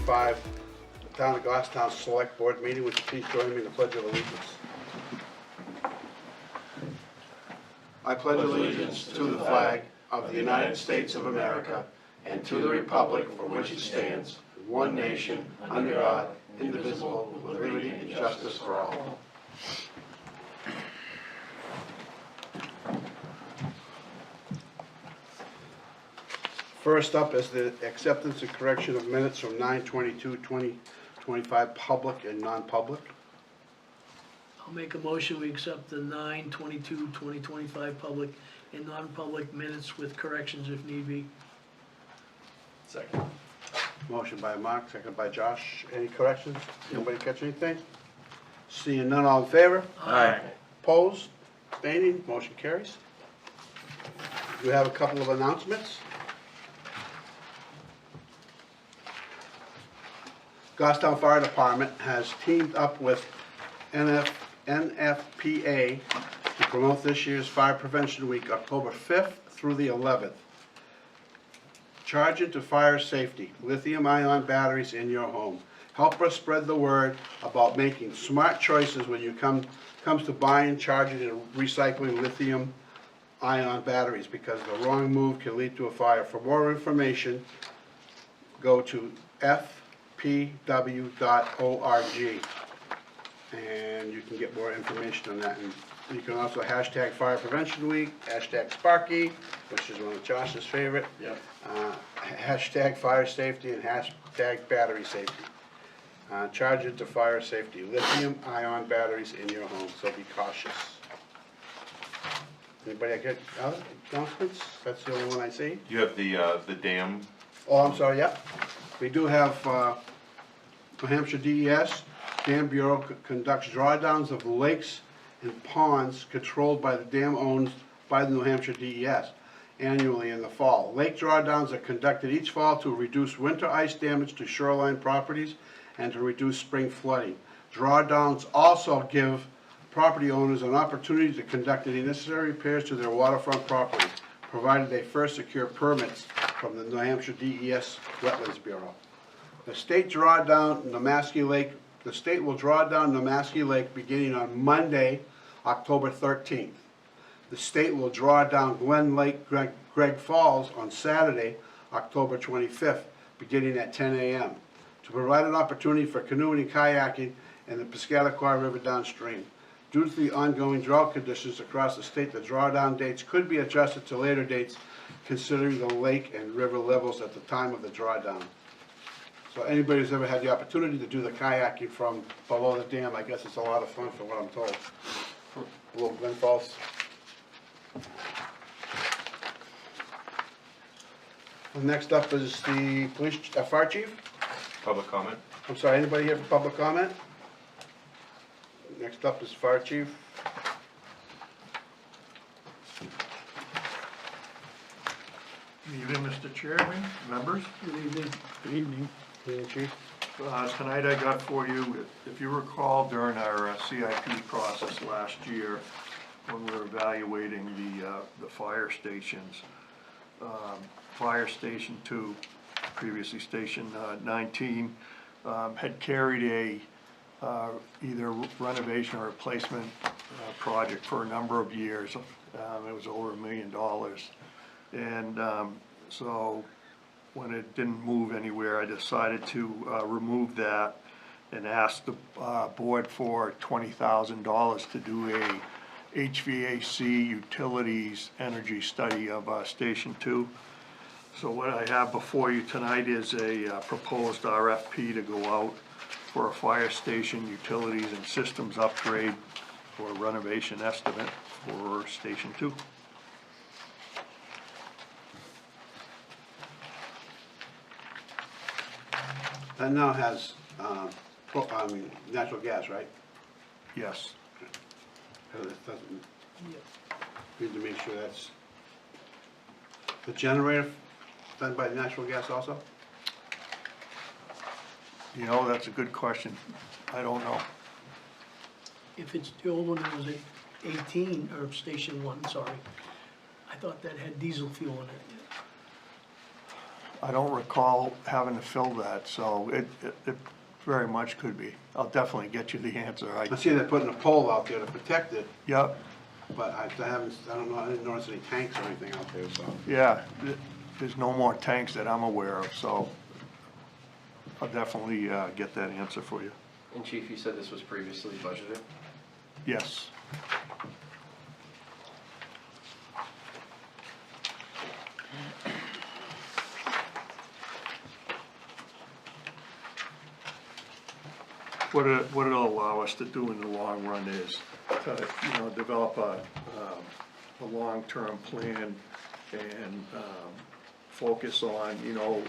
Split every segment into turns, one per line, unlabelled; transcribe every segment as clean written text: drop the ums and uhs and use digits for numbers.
2025 Town of Goffstown Select Board meeting. Would you please join me in the Pledge of Allegiance? I pledge allegiance to the flag of the United States of America and to the republic for which it stands, one nation, under God, indivisible, with liberty and justice for all. First up is the acceptance and correction of minutes from 9/22/2025 public and non-public.
I'll make a motion, we accept the 9/22/2025 public and non-public minutes with corrections if need be.
Second.
Motion by Mark, second by Josh. Any corrections? Anybody catch anything? Seeing none, all in favor?
Aye.
Opposed? Abstaining? Motion carries. We have a couple of announcements. Goffstown Fire Department has teamed up with NFPA to promote this year's Fire Prevention Week, October 5th through the 11th. Charge it to fire safety, lithium-ion batteries in your home. Help us spread the word about making smart choices when you comes to buying, charging, and recycling lithium-ion batteries, because the wrong move can lead to a fire. For more information, go to fpw.org, and you can get more information on that. And you can also hashtag Fire Prevention Week, hashtag Sparky, which is one of Josh's favorite.
Yep.
Hashtag fire safety and hashtag battery safety. Charge it to fire safety. Lithium-ion batteries in your home, so be cautious. Anybody get other announcements? That's the only one I see.
You have the dam.
Oh, I'm sorry, yep. We do have New Hampshire DES, Dam Bureau conducts drawdowns of lakes and ponds controlled by the dam owned by the New Hampshire DES annually in the fall. Lake drawdowns are conducted each fall to reduce winter ice damage to shoreline properties and to reduce spring flooding. Drawdowns also give property owners an opportunity to conduct any necessary repairs to their waterfront property, provided they first secure permits from the New Hampshire DES Wetlands Bureau. The state will draw down Namaski Lake beginning on Monday, October 13th. The state will draw down Glen Lake, Greg Falls on Saturday, October 25th, beginning at 10 a.m. to provide an opportunity for canoeing and kayaking in the Piscataqua River downstream. Due to the ongoing drought conditions across the state, the drawdown dates could be adjusted to later dates, considering the lake and river levels at the time of the drawdown. So anybody who's ever had the opportunity to do the kayaking from below the dam, I guess it's a lot of fun from what I'm told. Below Glen Falls. Next up is the fire chief.
Public comment.
I'm sorry, anybody here for public comment? Next up is fire chief.
Good evening, Mr. Chairman, members.
Good evening.
Good evening.
Hey, chief.
Tonight I got for you, if you recall, during our CIP process last year, when we were evaluating the fire stations, Fire Station 2, previously Station 19, had carried a either renovation or replacement project for a number of years. It was over $1 million. And so when it didn't move anywhere, I decided to remove that and ask the board for $20,000 to do a HVAC utilities energy study of Station 2. So what I have before you tonight is a proposed RFP to go out for a fire station utilities and systems upgrade for a renovation estimate for Station 2.
That now has, natural gas, right?
Yes.
Because it doesn't, need to make sure that's, the generator done by natural gas also?
You know, that's a good question. I don't know.
If it's the old one, it was 18, or Station 1, sorry. I thought that had diesel fuel in it.
I don't recall having to fill that, so it very much could be. I'll definitely get you the answer.
I see they're putting a pole out there to protect it,
Yep,
but I don't know, I didn't notice any tanks or anything out there, so.
yeah, there's no more tanks that I'm aware of, so I'll definitely get that answer for you.
And Chief, you said this was previously budgeted?
Yes. What it'll allow us to do in the long run is to, develop a long-term plan and, focus on,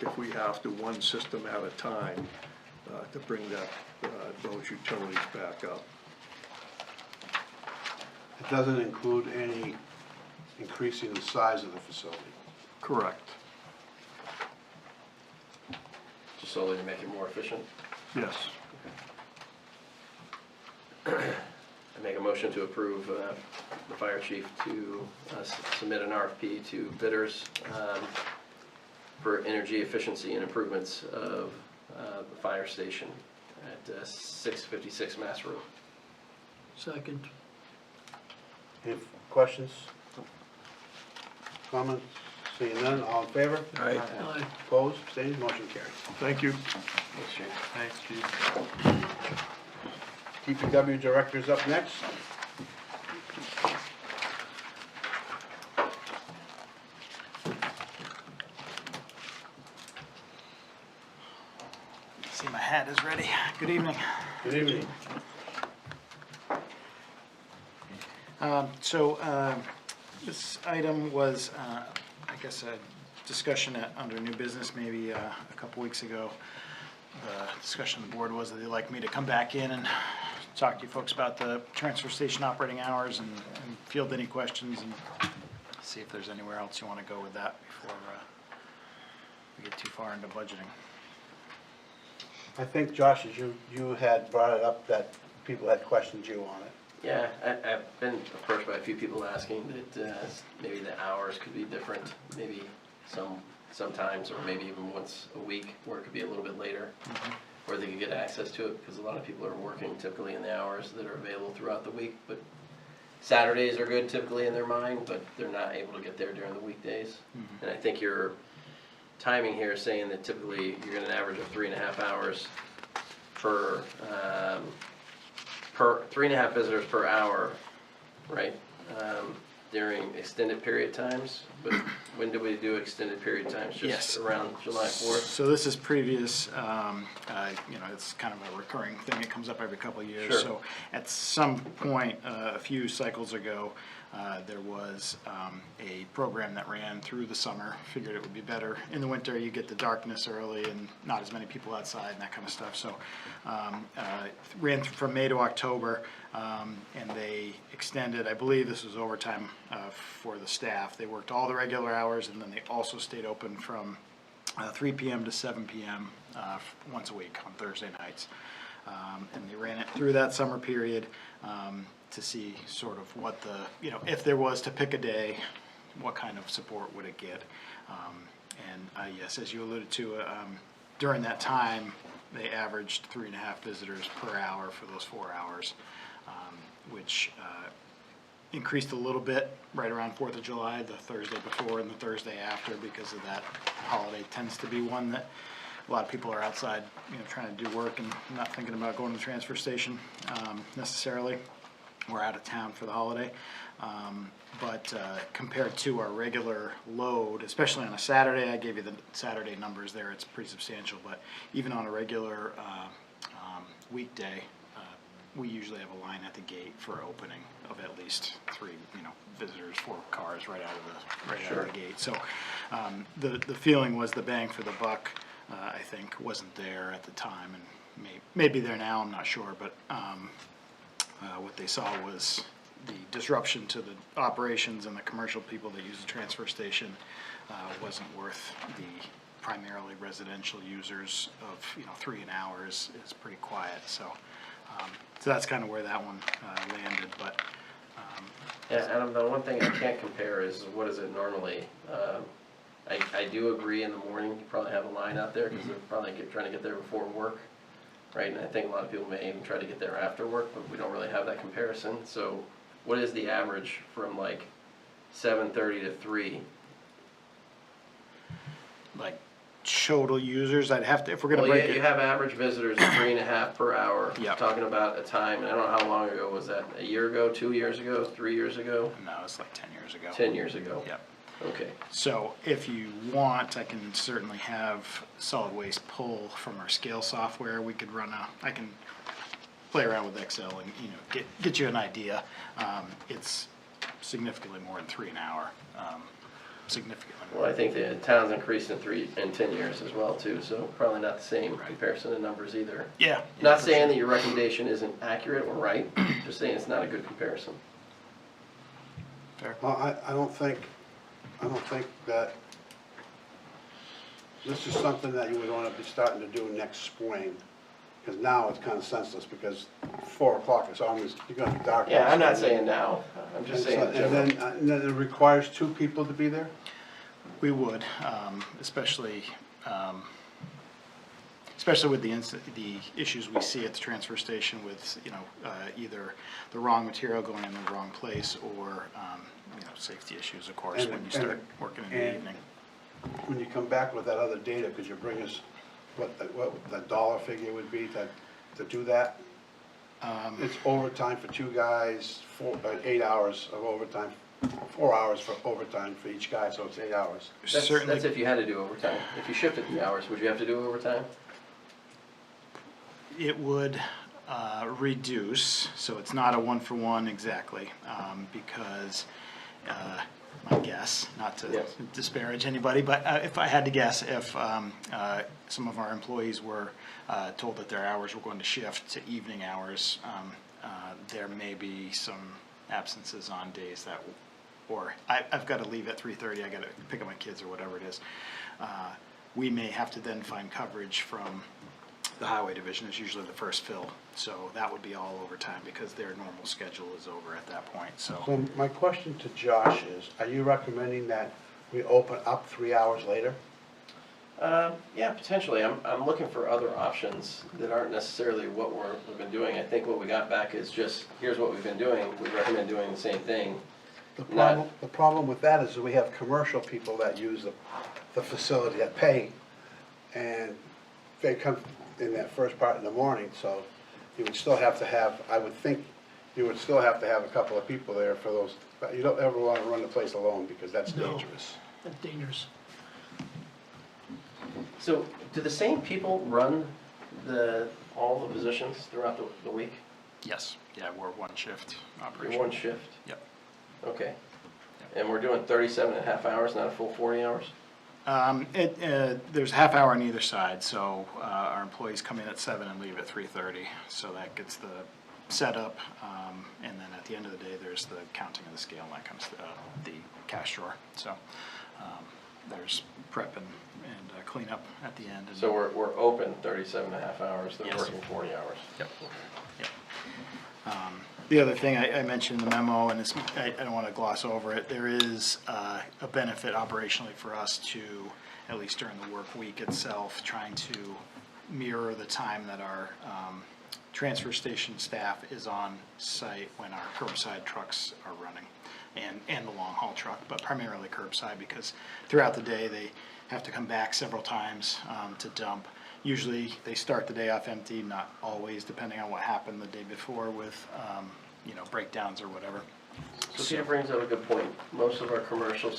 if we have to, one system at a time, to bring those utilities back up.
It doesn't include any increasing the size of the facility.
Correct,
Just solely to make it more efficient?
yes.
I make a motion to approve the fire chief to submit an RFP to bidders for energy efficiency and improvements of the fire station at 656 Mass Road.
Second.
Any questions? Comments? Seeing none, all in favor?
Aye.
Opposed, abstained, motion carries.
Thank you.
Thanks, Chief.
Thanks, Chief.
DPW director's up next.
See, my hat is ready. Good evening.
Good evening.
This item was, I guess, a discussion under new business maybe a couple weeks ago. The discussion of the board was that they'd like me to come back in and talk to you folks about the transfer station operating hours and field any questions and see if there's anywhere else you want to go with that before we get too far into budgeting.
I think, Josh, as you had brought it up, that people had questioned you on it.
Yeah, I've been approached by a few people asking that maybe the hours could be different, maybe sometimes, or maybe even once a week, where it could be a little bit later, where they could get access to it, because a lot of people are working typically in the hours that are available throughout the week, but Saturdays are good typically in their mind, but they're not able to get there during the weekdays. And I think your timing here is saying that typically you're gonna average of 3.5 hours per 3.5 visitors per hour, right? During extended period times, but when do we do extended period times?
Yes.
Just around July 4th?
So this is previous, it's kind of a recurring thing, it comes up every couple of years.
Sure.
So at some point, a few cycles ago, there was a program that ran through the summer. Figured it would be better in the winter, you get the darkness early and not as many people outside and that kind of stuff. So ran from May to October, and they extended, I believe this was overtime for the staff. They worked all the regular hours, and then they also stayed open from 3 p.m. to 7 p.m. Once a week on Thursday nights. And they ran it through that summer period to see sort of what if there was to pick a day, what kind of support would it get. Yes, as you alluded to, during that time, they averaged 3.5 visitors per hour for those 4 hours, which increased a little bit right around 4th of July, the Thursday before and the Thursday after, because of that holiday tends to be one that a lot of people are outside, trying to do work and not thinking about going to the transfer station necessarily. We're out of town for the holiday. But compared to our regular load, especially on a Saturday, I gave you the Saturday numbers there, it's pretty substantial, but even on a regular weekday, we usually have a line at the gate for opening of at least 3, visitors, 4 cars right out of the gate. So the feeling was the bang for the buck, I think, wasn't there at the time, and may be there now, I'm not sure, but what they saw was the disruption to the operations and the commercial people that use the transfer station wasn't worth the primarily residential users of 3 an hour is pretty quiet. So that's kind of where that one landed. But
Yeah, Adam, the one thing I can't compare is what is it normally I do agree in the morning, you probably have a line out there, because they're probably trying to get there before work, right? And I think a lot of people may even try to get there after work, but we don't really have that comparison. So what is the average from like 7:30 to 3?
Like total users, I'd have to, if we're gonna
Well,
break
you
it.
have average visitors of 3.5 per hour.
Yep.
Talking about a time, and I don't know how long ago was that, a year ago, 2 years ago, 3 years ago,
No, it's like 10 years ago.
10 years ago?
Yep.
Okay,
So if you want, I can certainly have solid waste pull from our scale software. We could I can play around with Excel and, you know, get you an idea. It's significantly more than 3 an hour, significantly
well,
more.
I think the town's increased in 10 years as well too, so probably not the same comparison in numbers either.
Yeah.
Not saying that your recommendation isn't accurate or right, just saying it's not a good comparison.
Well, I don't think that this is something that you would wanna be starting to do next spring. Cause now it's kinda senseless, because 4 o'clock is almost, you're gonna be dark.
Yeah, I'm not saying now, I'm just saying in general.
And then it requires 2 people to be there?
We would, especially with the issues we see at the transfer station with, you know, either the wrong material going in the wrong place or, you know, safety issues, of course,
And-
when you start working in the
and-
evening.
When you come back with that other data, could you bring us what the dollar figure would be to do that? It's overtime for 2 guys, 8 hours of overtime, 4 hours for overtime for each guy, so it's 8 hours.
Certainly,
That's if you had to do overtime. If you shifted the hours, would you have to do overtime?
it would reduce, so it's not a 1-for-1 exactly, because, my guess, not to
Yes.
disparage anybody, but if I had to guess, if some of our employees were told that their hours were going to shift to evening hours, there may be some absences on days that, or I've got to leave at 3:30, I got to pick up my kids or whatever it is. We may have to then find coverage from the highway division. Is usually the first fill, so that would be all overtime because their normal schedule is over at that point, so.
So my question to Josh is, are you recommending that we open up 3 hours later?
Yeah, potentially. I'm looking for other options that aren't necessarily what we've been doing. I think what we got back is just, here's what we've been doing. We recommend doing the same thing.
The problem with that is that we have commercial people that use the facility that pay, and they come in that first part in the morning, so you would still have to have, I would think, you would still have to have a couple of people there for those, but you don't ever wanna run the place alone, because that's
No.
dangerous.
That's dangerous.
So, do the same people run all the positions throughout the week?
Yes, yeah, we're one shift
In
operation.
one shift?
Yep.
Okay. And we're doing 37.5 hours, not a full 40 hours?
There's a half hour on either side, so our employees come in at 7 and leave at 3:30, so that gets the setup, and then at the end of the day, there's the counting of the scale and that kind of stuff, the cash drawer. So there's prep and cleanup at the end. And
So we're open 37.5 hours, they're
Yes.
working 40 hours?
Yep. Yep. The other thing I mentioned in the memo, and I don't want to gloss over it, there is a benefit operationally for us to, at least during the work week itself, trying to mirror the time that our transfer station staff is on site when our curbside trucks are running, and the long haul truck, but primarily curbside, because throughout the day, they have to come back several times to dump. Usually, they start the day off empty, not always, depending on what happened the day before with, breakdowns or whatever.
So Peter brings up a good point. Most of our commercial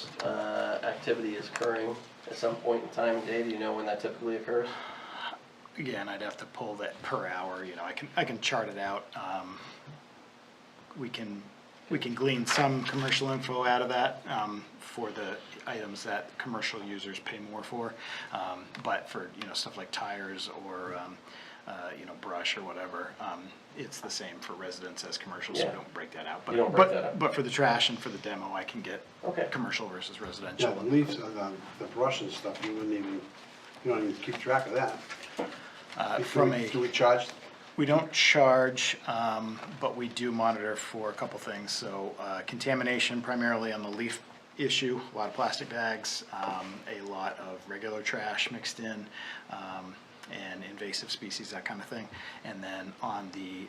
activity is occurring at some point in time of day. Do you know when that typically occurs?
Again, I'd have to pull that per hour, I can chart it out. We can glean some commercial info out of that, for the items that commercial users pay more for. But for, stuff like tires or, brush or whatever, it's the same for residents as commercial, so we
Yeah.
don't break that out.
You don't break that out.
But for the trash and for the demo, I can get
Okay.
commercial versus
Yeah,
residential.
the leaves, the brush and stuff, you don't even keep track of that. Do we charge?
We don't charge, but we do monitor for a couple things. So contamination primarily on the leaf issue, a lot of plastic bags, a lot of regular trash mixed in, and invasive species, that kind of thing. And then on the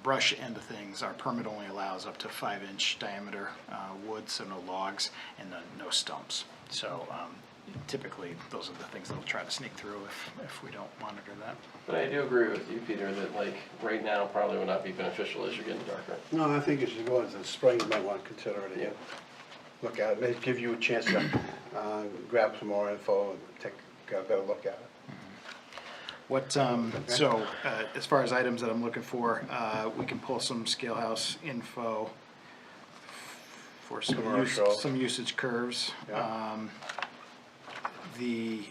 brush end of things, our permit only allows up to 5-inch diameter wood, so no logs, and then no stumps. So typically, those are the things that we'll try to sneak through if we don't monitor that.
But I do agree with you, Peter, that like right now probably would not be beneficial as you're getting darker.
No, I think as you go into the spring, you might want to consider it again. Look at it, maybe give you a chance to grab some more info and take a better look at it.
What, as far as items that I'm looking for, we can pull some Scalehouse info for
Commercial.
some usage curves.
Yeah.
The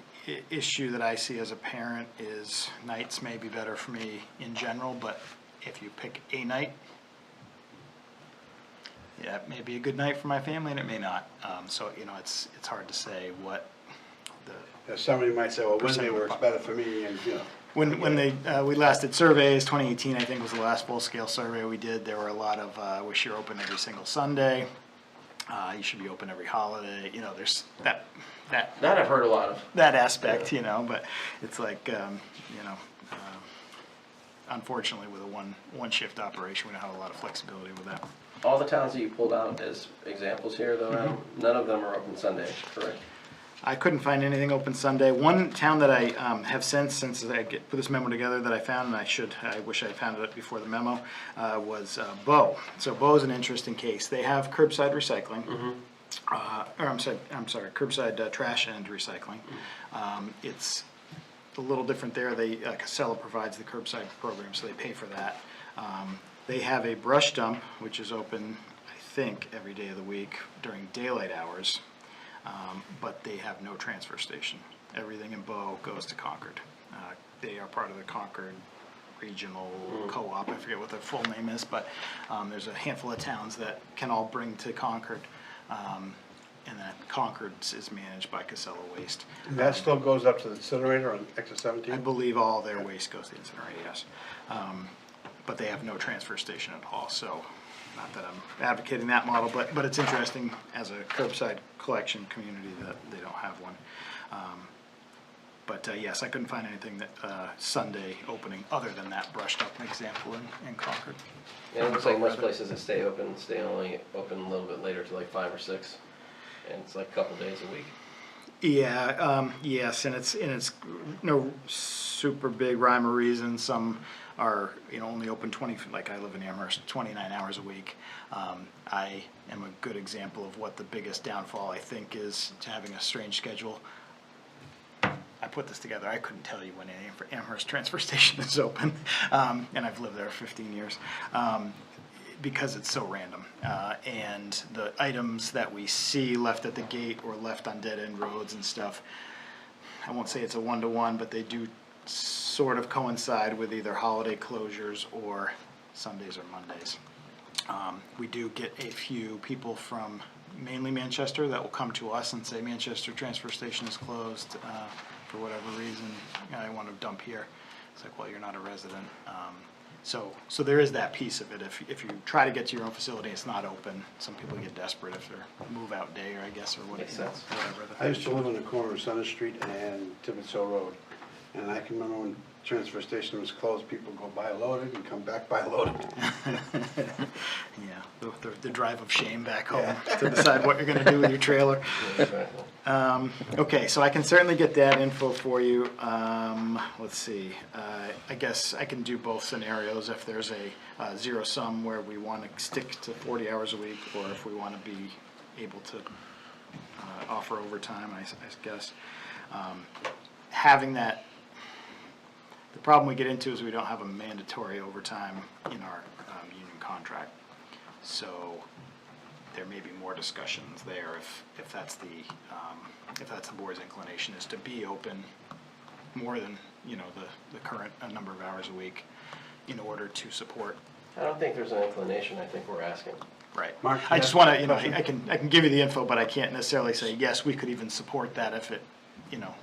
issue that I see as a parent is nights may be better for me in general, but if you pick a night, yeah, it may be a good night for my family and it may not. So, it's hard to say what the
Somebody might say, well, Wednesday works better for me, and,
When we last did surveys, 2018 I think was the last full-scale survey we did, there were a lot of, wish you're open every single Sunday, you should be open every holiday, there's that
That I've heard a lot of.
that aspect, but it's like, unfortunately with a one shift operation, we don't have a lot of flexibility with that.
All the towns that you pulled out as examples here, though, none of them are open Sunday, correct?
I couldn't find anything open Sunday. One town that I have since I put this memo together that I found, and I wish I found it before the memo, was Bow. So Bow is an interesting case. They have curbside recycling, curbside trash and recycling. It's a little different there. Casella provides the curbside program, so they pay for that. They have a brush dump, which is open, I think, every day of the week during daylight hours. But they have no transfer station. Everything in Bow goes to Concord. They are part of the Concord Regional Co-op. I forget what their full name is, but there's a handful of towns that can all bring to Concord. And then Concord's is managed by Casella Waste.
and that still goes up to the incinerator on exit
I
17?
believe all their waste goes to the incinerator, yes. But they have no transfer station at all, so not that I'm advocating that model, but it's interesting as a curbside collection community that they don't have one. But yes, I couldn't find anything that Sunday opening other than that brushed up example in Concord.
And it looks like most places that stay only open a little bit later to like 5 or 6, and it's like a couple days a week.
Yeah, yes, and it's no super big rhyme or reason. Some are, only open 20, like I live in Amherst, 29 hours a week. I am a good example of what the biggest downfall I think is to having a strange schedule. I put this together, I couldn't tell you when Amherst transfer station is open, and I've lived there 15 years. Because it's so random, and the items that we see left at the gate or left on dead-end roads and stuff, I won't say it's a one-to-one, but they do sort of coincide with either holiday closures or Sundays or Mondays. We do get a few people from mainly Manchester that will come to us and say Manchester transfer station is closed for whatever reason, I want to dump here. It's like, well, you're not a resident. So there is that piece of it. If you try to get to your own facility, it's not open. Some people get desperate if they're move-out day, or I guess, or
Makes sense.
whatever.
I used to live on the corner of Center Street and Tibbetts Hill Road. And I can remember when the transfer station was closed, people go buy loaded and come back buy loaded.
Yeah, the drive of shame back home to decide what you're going to do with your trailer. Okay, so I can certainly get that info for you. Let's see. I guess I can do both scenarios. If there's a zero sum where we want to stick to 40 hours a week, or if we want to be able to offer overtime, I guess. Having that, the problem we get into is we don't have a mandatory overtime in our union contract. So there may be more discussions there if that's the board's inclination, is to be open more than the current number of hours a week in order to support.
I don't think there's an inclination, I think we're asking.
Right.
Mark,
I just want to, I can give you the info, but I can't necessarily say yes, we could even support that if it,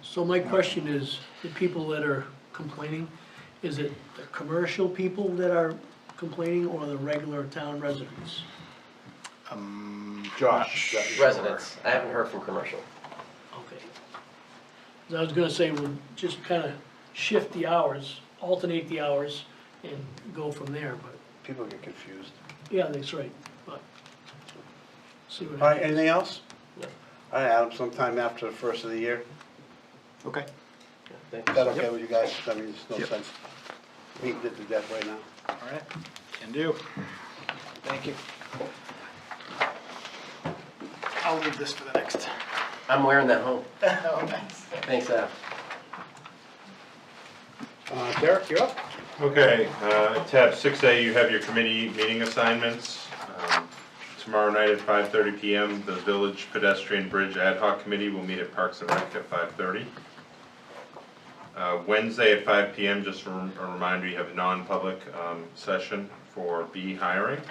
So my question is, the people that are complaining, is it the commercial people that are complaining or the regular town residents?
Josh,
not
that-
sure.
Residents, I haven't heard from commercial.
Okay. 'Cause I was gonna say, we'll just kinda shift the hours, alternate the hours, and go from there, but,
People get confused.
yeah, that's right, but. See what
All right,
happens.
anything else?
No.
All right, Adam, sometime after the first of the year.
Okay.
Thank
Is
you.
that okay with you guys? I mean, there's no
Yep.
sense beating it to death right now.
All right, can do. Thank you. I'll leave this for the next.
I'm wearing that home.
Oh, nice.
Thanks, Al.
Derek, you're up.
Okay, tab 6A, you have your committee meeting assignments. Tomorrow night at 5:30 PM, the Village Pedestrian Bridge Ad Hoc Committee will meet at Parks and Rec at 5:30. Wednesday at 5 PM, just a reminder, you have a non-public session for B hiring.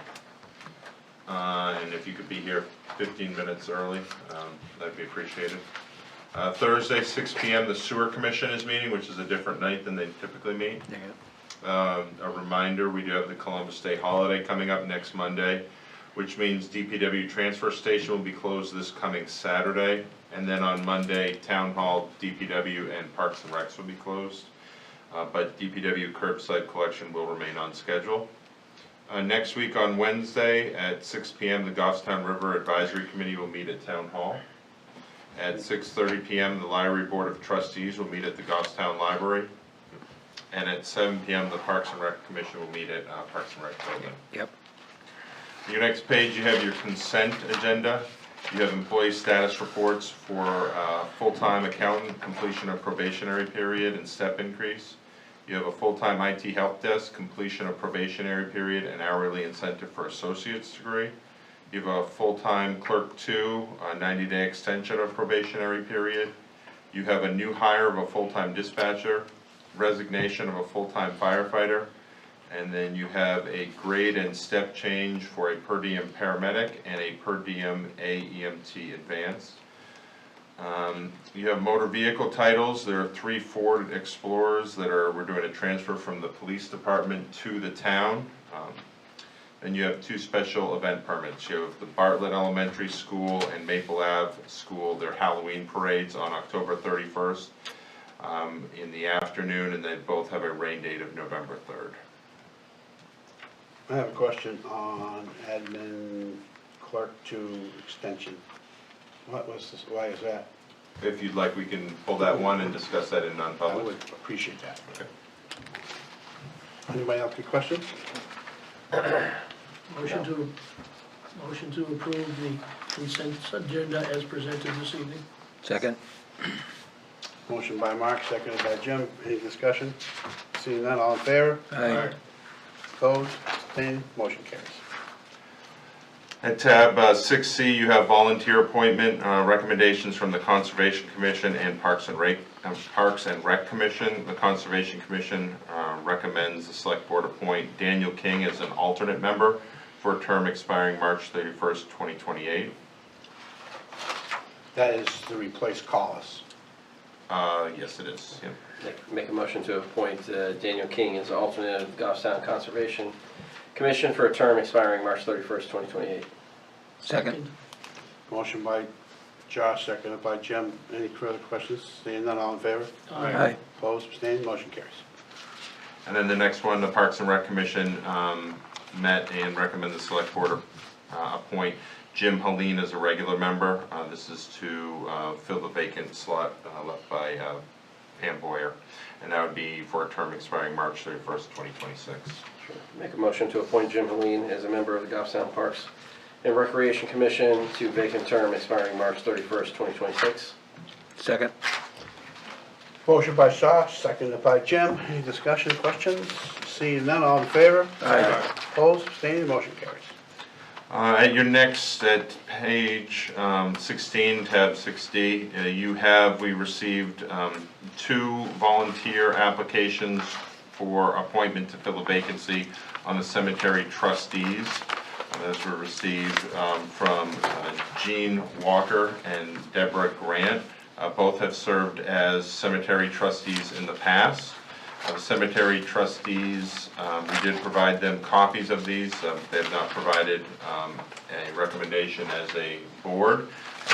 And if you could be here 15 minutes early, that'd be appreciated. Thursday, 6 PM, the Sewer Commission is meeting, which is a different night than they typically meet. A reminder, we do have the Columbus Day holiday coming up next Monday, which means DPW transfer station will be closed this coming Saturday. And then on Monday, Town Hall, DPW, and Parks and Recs will be closed. But DPW curbside collection will remain on schedule. Next week on Wednesday at 6 PM, the Goffstown River Advisory Committee will meet at Town Hall. At 6:30 PM, the Library Board of Trustees will meet at the Goffstown Library. And at 7 PM, the Parks and Rec Commission will meet at Parks and Rec Building.
Yep.
Your next page, you have your consent agenda. You have employee status reports for full-time accountant, completion of probationary period and step increase. You have a full-time IT help desk, completion of probationary period and hourly incentive for associate's degree. You have a full-time clerk 2, a 90-day extension of probationary period. You have a new hire of a full-time dispatcher, resignation of a full-time firefighter, and then you have a grade and step change for a per diem paramedic and a per diem AEMT advanced. You have motor vehicle titles. There are 3 Ford Explorers that we're doing a transfer from the police department to the town. Then you have 2 special event permits. You have the Bartlett Elementary School and Maple Ave School, their Halloween parades on October 31st in the afternoon, and they both have a rain date of November 3rd.
I have a question on admin clerk 2 extension. What was this, why is that?
If you'd like, we can pull that one and discuss that in
I
non-public.
would appreciate that.
Okay.
Anybody else, good questions?
Motion to approve the consent agenda as presented this evening.
Second?
Motion by Mark, seconded by Jim. Any discussion? Seeing none, all in favor?
Aye.
Opposed, abstained, motion carries.
At tab 6C, you have volunteer appointment recommendations from the Conservation Commission and Parks and Rec Commission. The Conservation Commission recommends the Select Board appoint Daniel King as an alternate member for a term expiring March 31st, 2028.
That is to replace Collis.
Yes, it is. Yep.
Make a motion to appoint Daniel King as alternate of the Goffstown Conservation Commission for a term expiring March 31st, 2028.
Second?
Motion by Josh, seconded by Jim. Any further questions? Seeing none, all in favor?
Aye.
Opposed, abstained, motion carries.
And then the next one, the Parks and Rec Commission met and recommended the Select Board appoint Jim Helene as a regular member. This is to fill the vacant slot left by Pam Boyer, and that would be for a term expiring March 31st, 2026.
Sure. Make a motion to appoint Jim Helene as a member of the Goffstown Parks and Recreation Commission to vacant term expiring March 31st, 2026.
Second?
Motion by Josh, seconded by Jim. Any discussion, questions? Seeing none, all in favor?
Aye.
Opposed, abstained, motion carries.
At your next, at page 16, tab 6D, we received 2 volunteer applications for appointment to fill a vacancy on the cemetery trustees. Those were received from Jean Walker and Deborah Grant. Both have served as cemetery trustees in the past. The cemetery trustees, we did provide them copies of these. They have not provided a recommendation as a board.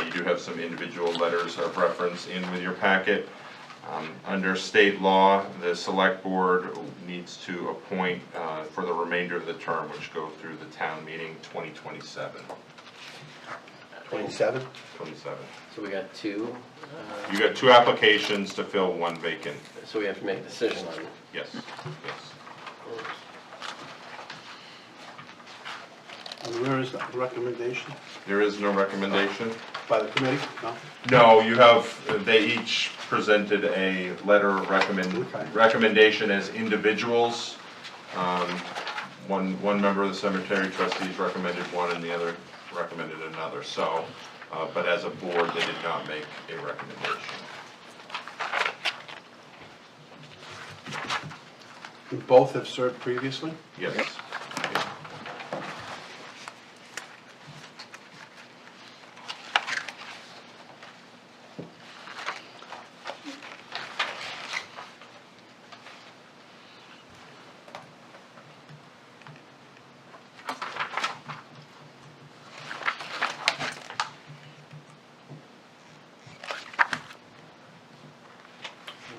You do have some individual letters of reference in with your packet. Under state law, the select board needs to appoint for the remainder of the term, which go through the town meeting 2027.
27?
27.
So we got two,
You got 2 applications to fill 1 vacant.
so we have to make a decision on
Yes, yes.
And where is the recommendation?
There is no recommendation?
By the committee? No?
No, you have, they each presented a letter of
Okay.
recommendation as individuals. One member of the cemetery trustees recommended one and the other recommended another, so, but as a board, they did not make a recommendation.
And both have served previously?
Yes.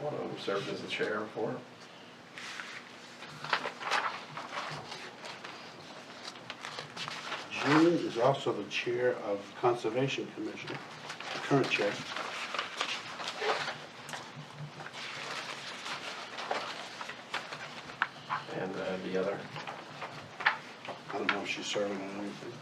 one of them served as the chair before.
Jean is also the chair of Conservation Commission, the current chair.
And the other,
I don't know if she's serving on anything.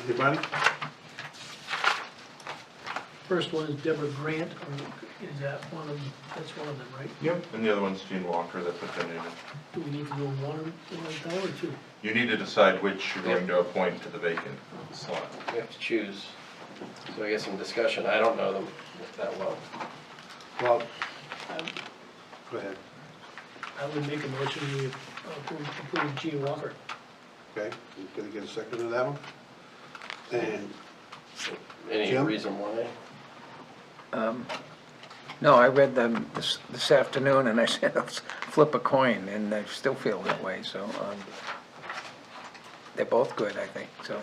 Anybody?
First one is Deborah Grant, or is that one of them? That's one of them, right?
Yep. And the other one's Gene Walker that put their name in.
Do we need to go one at a time or two?
You need to decide which you're going to appoint to the vacant slot.
we have to choose. So I guess some discussion, I don't know them that well.
Well, go ahead.
I would make a motion we approve Gene Walker.
Okay, you gonna get a second to that one? And
Any
Jim?
reason why?
No, I read them this afternoon, and I said, let's flip a coin, and I still feel that way, so, they're both good, I think, so.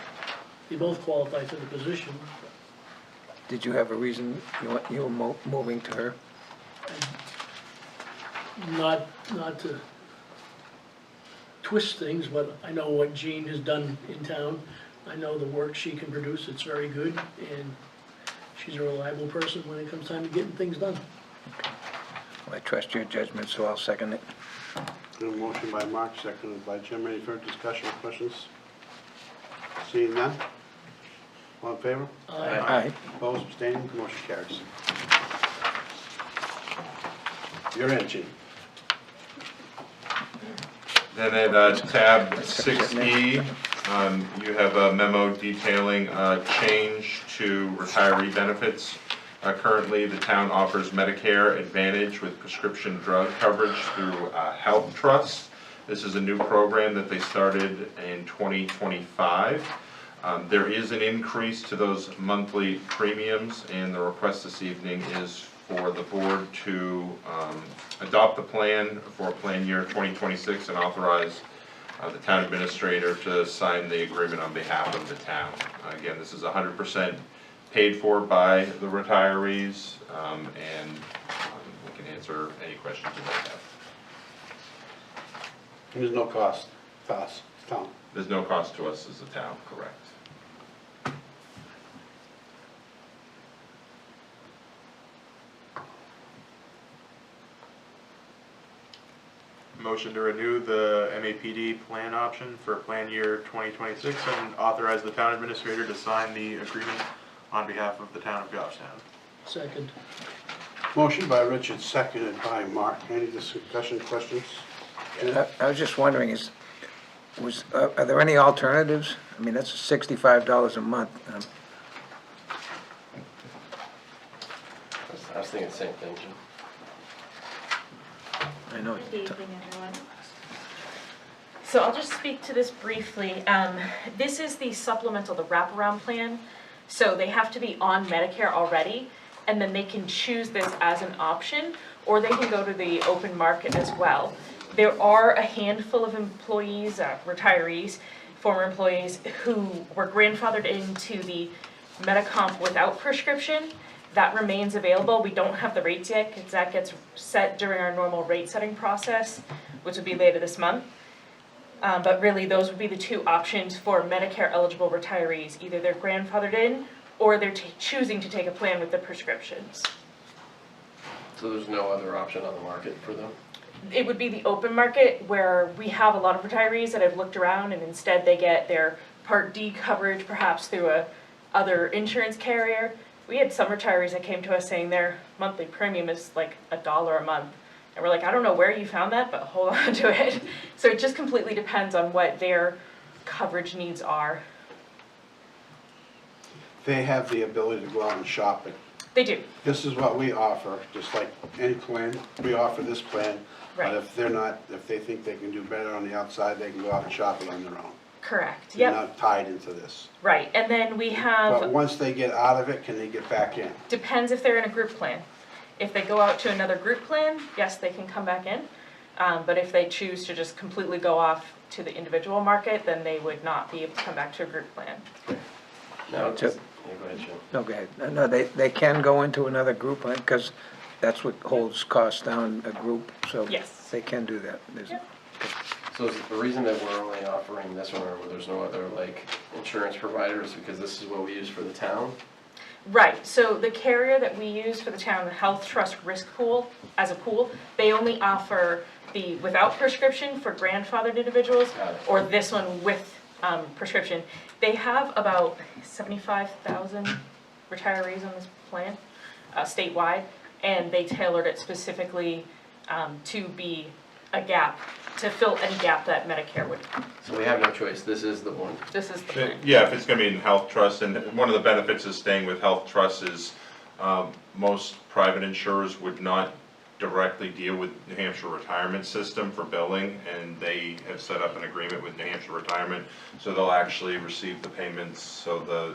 They both qualify for the position.
Did you have a reason you were moving to her?
Not to twist things, but I know what Jean has done in town. I know the work she can produce, it's very good, and she's a reliable person when it comes time to getting things done.
Well, I trust your judgment, so I'll second it.
a motion by Mark, seconded by Jim. Any further discussion or questions? Seeing none? All in favor?
Aye.
Opposed, abstaining, motion carries. You're in, Gene.
Then at tab 6E, you have a memo detailing a change to retiree benefits. Currently, the town offers Medicare Advantage with prescription drug coverage through Health Trust. This is a new program that they started in 2025. There is an increase to those monthly premiums, and the request this evening is for the board to adopt the plan for plan year 2026 and authorize the town administrator to sign the agreement on behalf of the town. Again, this is 100% paid for by the retirees, and we can answer any questions you might have.
There's no cost, town.
There's no cost to us as a town, correct?
Motion to renew the MAPD plan option for plan year 2026 and authorize the town administrator to sign the agreement on behalf of the town of Goffstown.
Second.
Motion by Richard, seconded by Mark. Any discussion, questions?
I was just wondering, are there any alternatives? I mean, that's $65 a month.
I was thinking the same thing, Jim.
I know.
Good evening, everyone. So I'll just speak to this briefly. This is the supplemental, the wraparound plan. So they have to be on Medicare already, and then they can choose this as an option, or they can go to the open market as well. There are a handful of employees, retirees, former employees, who were grandfathered into the Medicomp without prescription. That remains available. We don't have the rates yet, because that gets set during our normal rate setting process, which will be later this month. But really, those would be the two options for Medicare eligible retirees. Either they're grandfathered in, or they're choosing to take a plan with the prescriptions.
So there's no other option on the market for them?
It would be the open market, where we have a lot of retirees that have looked around and instead they get their Part D coverage perhaps through a other insurance carrier. We had some retirees that came to us saying their monthly premium is like $1 a month. And we're like, I don't know where you found that, but hold on to it. So it just completely depends on what their coverage needs are.
They have the ability to go out and shop it.
They do,
This is what we offer, just like any plan, we offer this plan.
Right.
But if they think they can do better on the outside, they can go out and shop it on their own.
correct,
They're
yep,
not tied into this.
right. And then we
But
have,
once they get out of it, can they get back in?
depends if they're in a group plan. If they go out to another group plan, yes, they can come back in. But if they choose to just completely go off to the individual market, then they would not be able to come back to a group plan.
No,
So-
yeah, go ahead, Jim.
No, go ahead. No, they can go into another group, because that's what holds costs down, a group, so.
Yes.
They can do that.
Yep.
So is the reason that we're only offering this one, or there's no other like insurance providers, because this is what we use for the town?
Right, so the carrier that we use for the town, the Health Trust Risk Pool, as a pool, they only offer the without prescription for grandfathered individuals,
Got it.
or this one with prescription. They have about 75,000 retirees on this plan, statewide, and they tailored it specifically to be a gap, to fill any gap that Medicare would.
So we have no choice, this is the one.
This is the plan.
Yeah, if it's gonna be in Health Trust, and one of the benefits of staying with Health Trust is, most private insurers would not directly deal with New Hampshire Retirement System for billing, and they have set up an agreement with New Hampshire Retirement, so they'll actually receive the payments, so the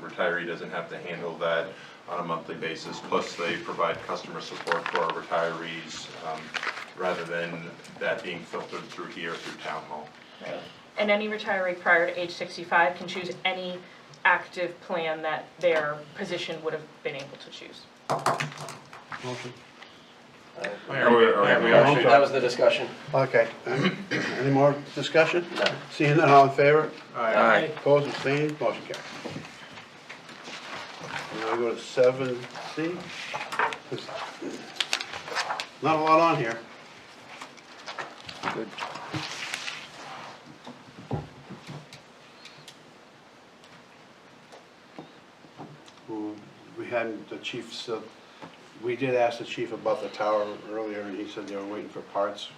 retiree doesn't have to handle that on a monthly basis. Plus, they provide customer support for our retirees, rather than that being filtered through here, through Town Hall.
And any retiree prior to age 65 can choose any active plan that their position would have been able to choose.
Motion.
That was the discussion.
Okay. Any more discussion?
No.
Seeing none, all in favor?
Aye.
Opposed, abstained, motion carried. Now we go to 7C. There's not a lot on here.
Good.
We hadn't, the chief said, we did ask the chief about the tower earlier, and he said they were waiting for parts.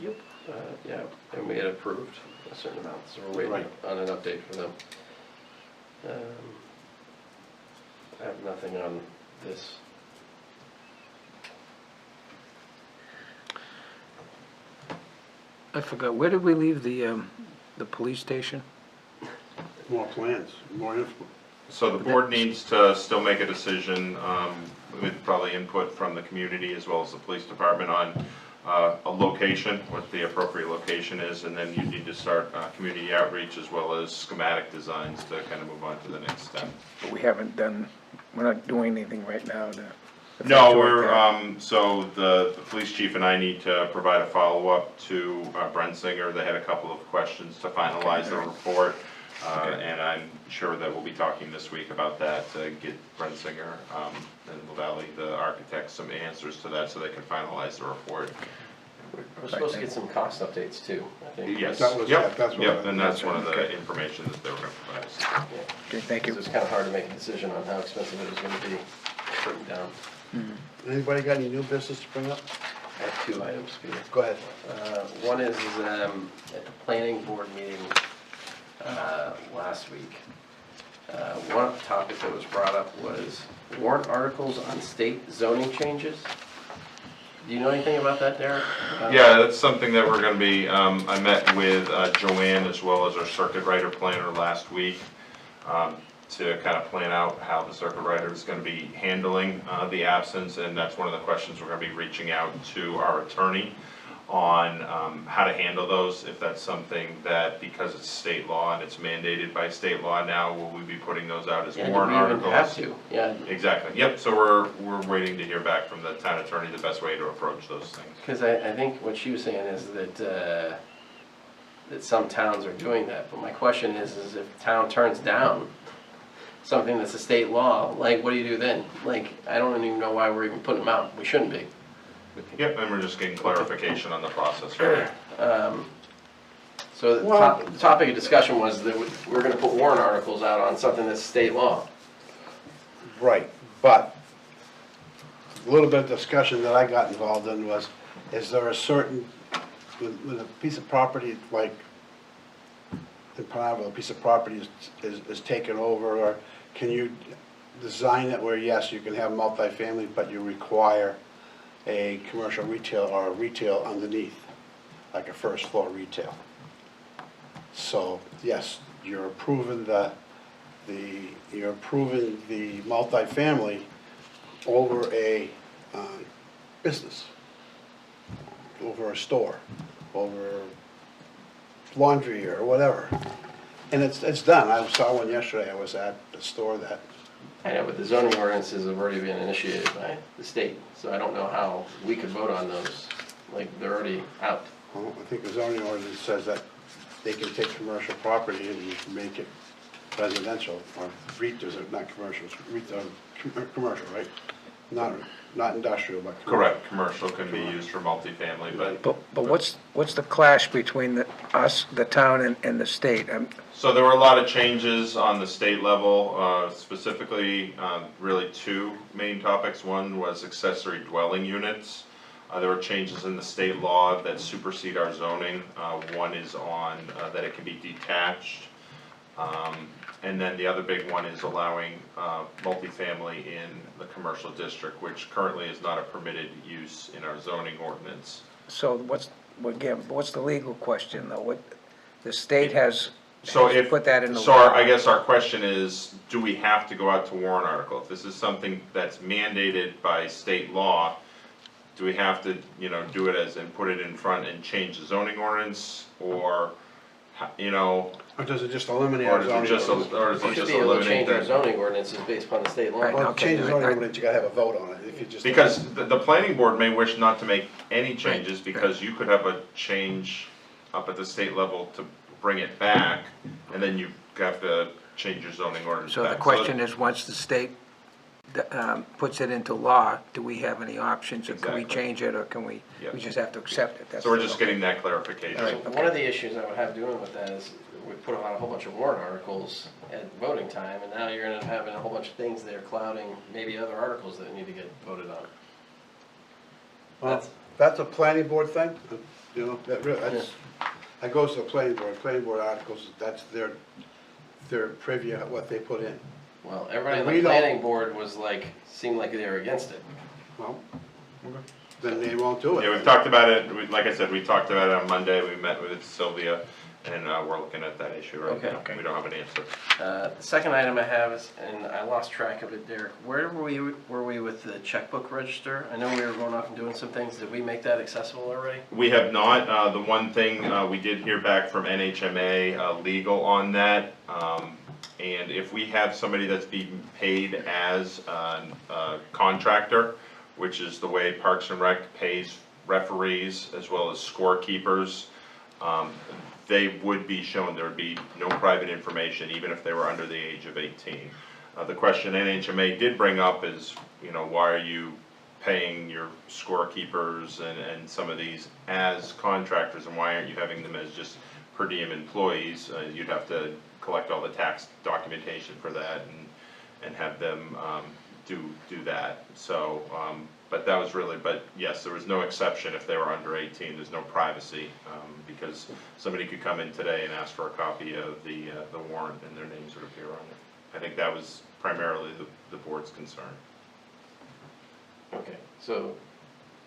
Yep.
Yeah, and we had approved a certain amount, so we're waiting
Right.
on an update from them. I have nothing on this.
I forgot, where did we leave the police station?
More plans, more info.
So the board needs to still make a decision, with probably input from the community as well as the police department on a location, what the appropriate location is, and then you need to start community outreach as well as schematic designs to kind of move on to the next step.
But we haven't done, we're not doing anything right now to.
No,
effectuate
we're,
that.
so the police chief and I need to provide a follow-up to Brent Singer. They had a couple of questions to finalize the report. And I'm sure that we'll be talking this week about that, to get Brent Singer and LaValle, the architects, some answers to that so they can finalize the report.
We're supposed to get some cost updates too, I think.
Yes,
That was-
yep,
that's what
yep,
I-
and that's one of the
Okay.
information that they were gonna provide us.
Yeah.
Okay, thank you.
So it's kind of hard to make a decision on how expensive it is gonna be, putting down.
Anybody got any new business to bring up?
I have 2 items, Peter.
Go ahead.
One is, at the planning board meeting last week, one topic that was brought up was warrant articles on state zoning changes. Do you know anything about that, Derek?
Yeah, that's something that we're gonna be, I met with Joanne as well as our circuit rider planner last week, to kind of plan out how the circuit rider is gonna be handling the absence, and that's one of the questions we're gonna be reaching out to our attorney on how to handle those, if that's something that, because it's state law and it's mandated by state law now, will we be putting those out as
Yeah, do
warrant
we even
articles?
have to? Yeah,
Exactly, yep, so we're waiting to hear back from the town attorney the best way to approach those things.
because I think what she was saying is that, that some towns are doing that, but my question is if the town turns down something that's a state law, like, what do you do then? Like, I don't even know why we're even putting them out, we shouldn't be.
Yep, and we're just getting clarification on the process.
So the topic of discussion was that we're gonna put warrant articles out on something that's state law.
Right, but a little bit of discussion that I got involved in was, is there a certain, with a piece of property like in Pineville, a piece of property is taken over, or can you design it where, yes, you can have multifamily, but you require a commercial retail or a retail underneath, like a first floor retail? So, yes, you're approving you're approving the multifamily over a business, over a store, over laundry or whatever. And it's done. I saw one yesterday. I was at the store that,
I know, but the zoning ordinances have already been initiated by the state, so I don't know how we could vote on those, like, they're already out.
well, I think the zoning ordinance says that they can take commercial property and you can make it residential, or retail, not commercial, it's retail, commercial, right? Not industrial, but commercial.
Correct, commercial can be used for multifamily, but,
But what's the clash between the town and the state?
so there were a lot of changes on the state level, specifically, really 2 main topics. One was accessory dwelling units. There were changes in the state law that supersede our zoning. One is on, that it can be detached. And then the other big one is allowing multifamily in the commercial district, which currently is not a permitted use in our zoning ordinance.
So what's the legal question though? What, the state has
So if,
put that in the
so
law.
I guess our question is, do we have to go out to warrant article? If this is something that's mandated by state law, do we have to, do it as, and put it in front and change the zoning ordinance? Or,
Or does it just eliminate
or
our
does it
zoning
just,
ordinance?
or does
We
it
should
just
be able to
eliminate
change our
that?
zoning ordinances based upon the state law.
Right.
Well, to
Okay,
change the zoning
I-
ordinance, you gotta have a vote on it, if you just.
Because the planning board may wish not to make any changes, because you could have a change up at the state level to bring it back, and then you have to change your zoning ordinance
So
back.
the question is, once the state puts it into law, do we have any options? Or can we
Exactly.
change it, or can we
Yep.
just have to accept it? That's
So we're
the-
just getting that clarification.
All right.
So one of the issues I would have doing with that is we put out a whole bunch of warrant articles at voting time, and now you're gonna have having a whole bunch of things there clouding maybe other articles that need to get voted on.
Well, that's a planning board thing, that really, that goes to the planning board articles, that's their privy of what they put in.
Well, everybody on
We
the
don't-
planning board was like, seemed like they were against it.
Well, then they won't do it.
Yeah, we've talked about it, like I said, we talked about it on Monday, we met with Sylvia, and we're looking at that issue right
Okay.
now.
Okay.
We don't have an answer.
The second item I have is, and I lost track of it, Derek, where were we with the checkbook register? I know we were going off and doing some things. Did we make that accessible already?
We have not. The one thing, we did hear back from NHMA legal on that. And if we have somebody that's being paid as a contractor, which is the way Parks and Rec pays referees as well as scorekeepers, they would be shown, there would be no private information, even if they were under the age of 18. The question NHMA did bring up is, you know, why are you paying your scorekeepers and some of these as contractors, and why aren't you having them as just per diem employees? You'd have to collect all the tax documentation for that and have them do that. So, but that was really, but yes, there was no exception if they were under 18. There's no privacy, because somebody could come in today and ask for a copy of the warrant and their names would appear on it. I think that was primarily the board's concern.
Okay, so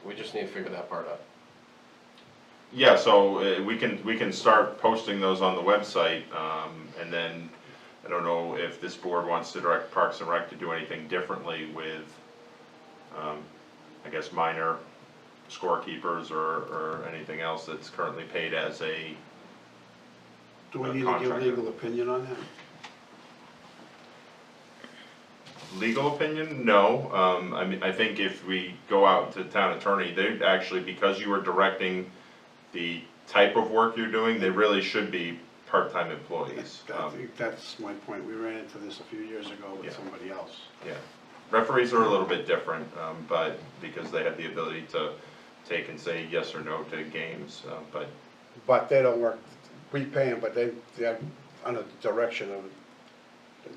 we just need to figure that part out.
Yeah, so we can start posting those on the website, and then I don't know if this board wants to direct Parks and Rec to do anything differently with, I guess, minor scorekeepers or anything else that's currently paid as a
Do we need to give
contractor.
legal opinion on that?
Legal opinion, no. I mean, I think if we go out to the town attorney, they actually, because you are directing the type of work you're doing, they really should be part-time employees.
I think that's my point. We ran into this a few years ago with
Yeah.
somebody else.
Yeah, referees are a little bit different, but because they have the ability to take and say yes or no to games, but
But they don't work, we pay them, but they're under the direction of,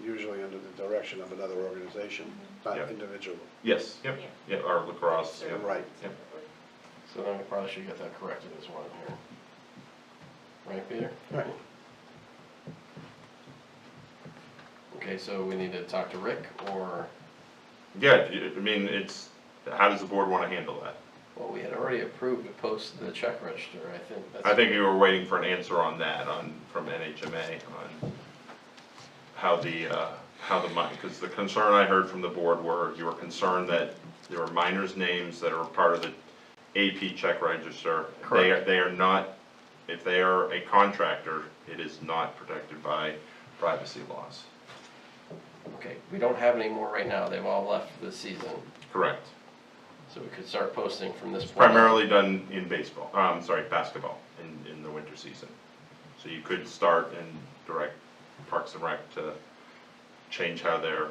usually under the direction of another organization, not
Yeah.
individual.
yes, yep,
Yeah.
yeah, or lacrosse, yeah.
Right.
Yep.
So then we probably should get that corrected as well here. Right, Peter?
Right.
Okay, so we need to talk to Rick, or,
Yeah, I mean, it's, how does the board wanna handle that?
well, we had already approved to post the check register, I think that's.
I think you were waiting for an answer on that, from NHMA, on how the money, because the concern I heard from the board were, you were concerned that there were minors' names that are part of the AP check register.
Correct.
They are not, if they are a contractor, it is not protected by privacy laws.
Okay, we don't have any more right now, they've all left this season,
Correct.
so we could start posting from this point.
Primarily done in baseball, basketball in the winter season. So you could start and direct Parks and Rec to change how they're,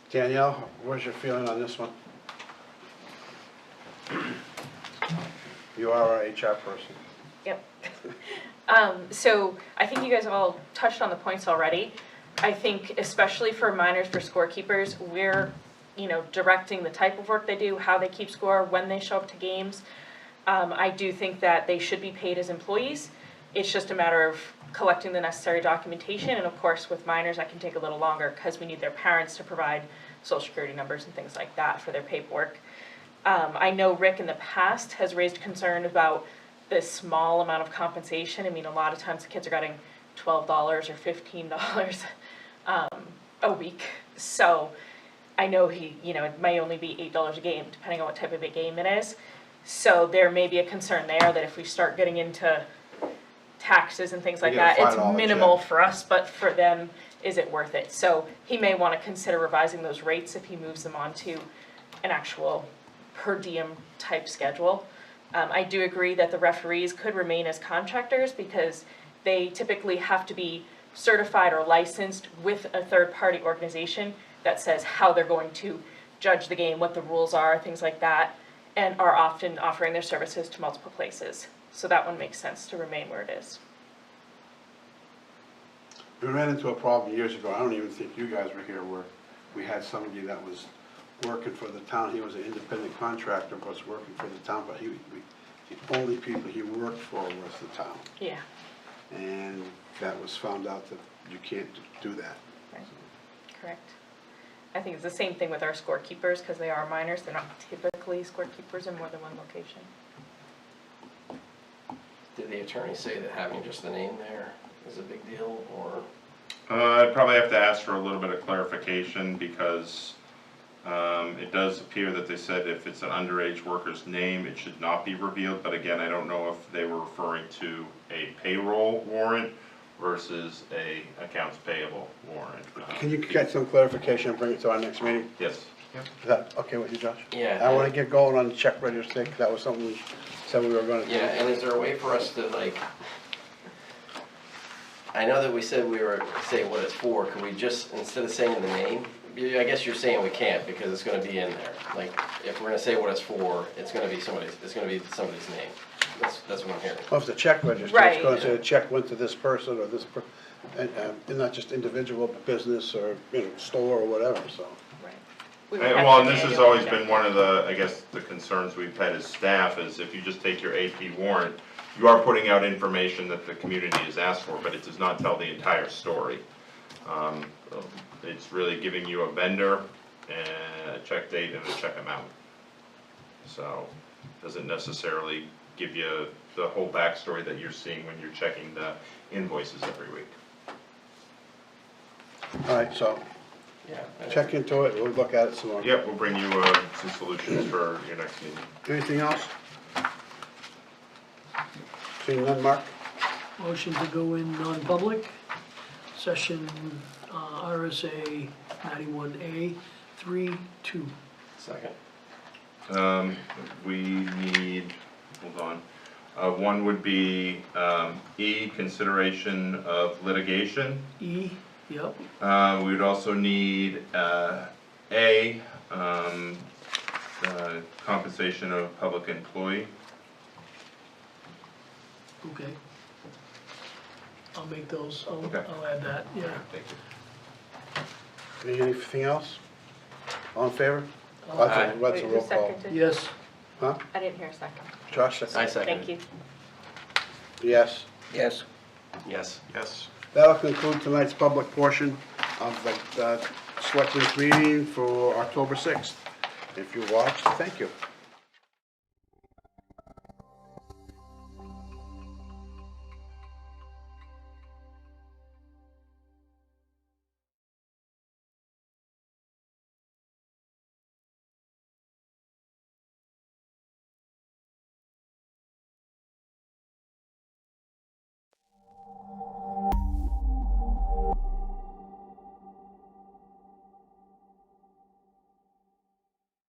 Danielle, what's your feeling on this one? You are our HR person.
Yep. So I think you guys have all touched on the points already. I think especially for minors, for scorekeepers, we're, directing the type of work they do, how they keep score, when they show up to games. I do think that they should be paid as employees. It's just a matter of collecting the necessary documentation, and of course with minors that can take a little longer because we need their parents to provide social security numbers and things like that for their paperwork. I know Rick in the past has raised concern about this small amount of compensation. I mean, a lot of times the kids are getting $12 or $15 a week. So I know it may only be $8 a game, depending on what type of a game it is. So there may be a concern there that if we start getting into taxes and things like
You get
that,
a
it's
$5
minimal
check.
for us, but for them, is it worth it? So he may want to consider revising those rates if he moves them onto an actual per diem type schedule. I do agree that the referees could remain as contractors because they typically have to be certified or licensed with a third-party organization that says how they're going to judge the game, what the rules are, things like that, and are often offering their services to multiple places. So that one makes sense to remain where it is.
We ran into a problem years ago, I don't even think you guys were here, where we had somebody that was working for the town. He was an independent contractor, was working for the town, but the only people he worked for was the town.
Yeah.
And that was found out that you can't do that.
Right. Correct. I think it's the same thing with our scorekeepers, because they are minors, they're not typically scorekeepers in more than one location.
did the attorney say that having just the name there is a big deal, or?
I'd probably have to ask for a little bit of clarification because it does appear that they said if it's an underage worker's name, it should not be revealed, but again, I don't know if they were referring to a payroll warrant versus a accounts payable warrant.
Can you get some clarification and bring it to our next meeting?
Yes.
Is that okay with you, Josh?
Yeah.
I wanna get going on the check register, 'cause that was something we said we were gonna do.
Yeah, and is there a way for us to like, I know that we said we were saying what it's for, can we just, instead of saying the name, I guess you're saying we can't because it's gonna be in there. Like, if we're gonna say what it's for, it's gonna be somebody's name. That's what I'm hearing.
Well, if it's a check register, it's
Right.
gonna say the check went to this person or this, and not just individual, but business or, store or whatever, so.
Right. We would have
Well,
to
and this has
manually
always
do
been
that.
one of the, I guess, the concerns we've had as staff is if you just take your AP warrant, you are putting out information that the community has asked for, but it does not tell the entire story. It's really giving you a vendor and a check date and a check amount. So, doesn't necessarily give you the whole backstory that you're seeing when you're checking the invoices every week.
All right, so
Yeah.
check into it, we'll look at it some more.
Yep, we'll bring you some solutions for your next meeting.
Anything else? Seeing none, Mark?
Motion to go in non-public, session RSA 91A 3-2.
Second.
We need, hold on, one would be E, consideration of litigation.
E, yep,
We would also need A, compensation of public employee.
okay. I'll make those,
Okay.
I'll add that, yeah.
Thank you.
Anything else? All in favor?
Aye.
That's a
Wait,
roll
who
call.
seconded?
Yes,
Huh?
I didn't hear a second.
Josh?
I second.
Thank you.
Yes.
Yes.
Yes.
Yes.
That'll conclude tonight's public portion of the selectmen's meeting for October 6th. If you watched, thank you.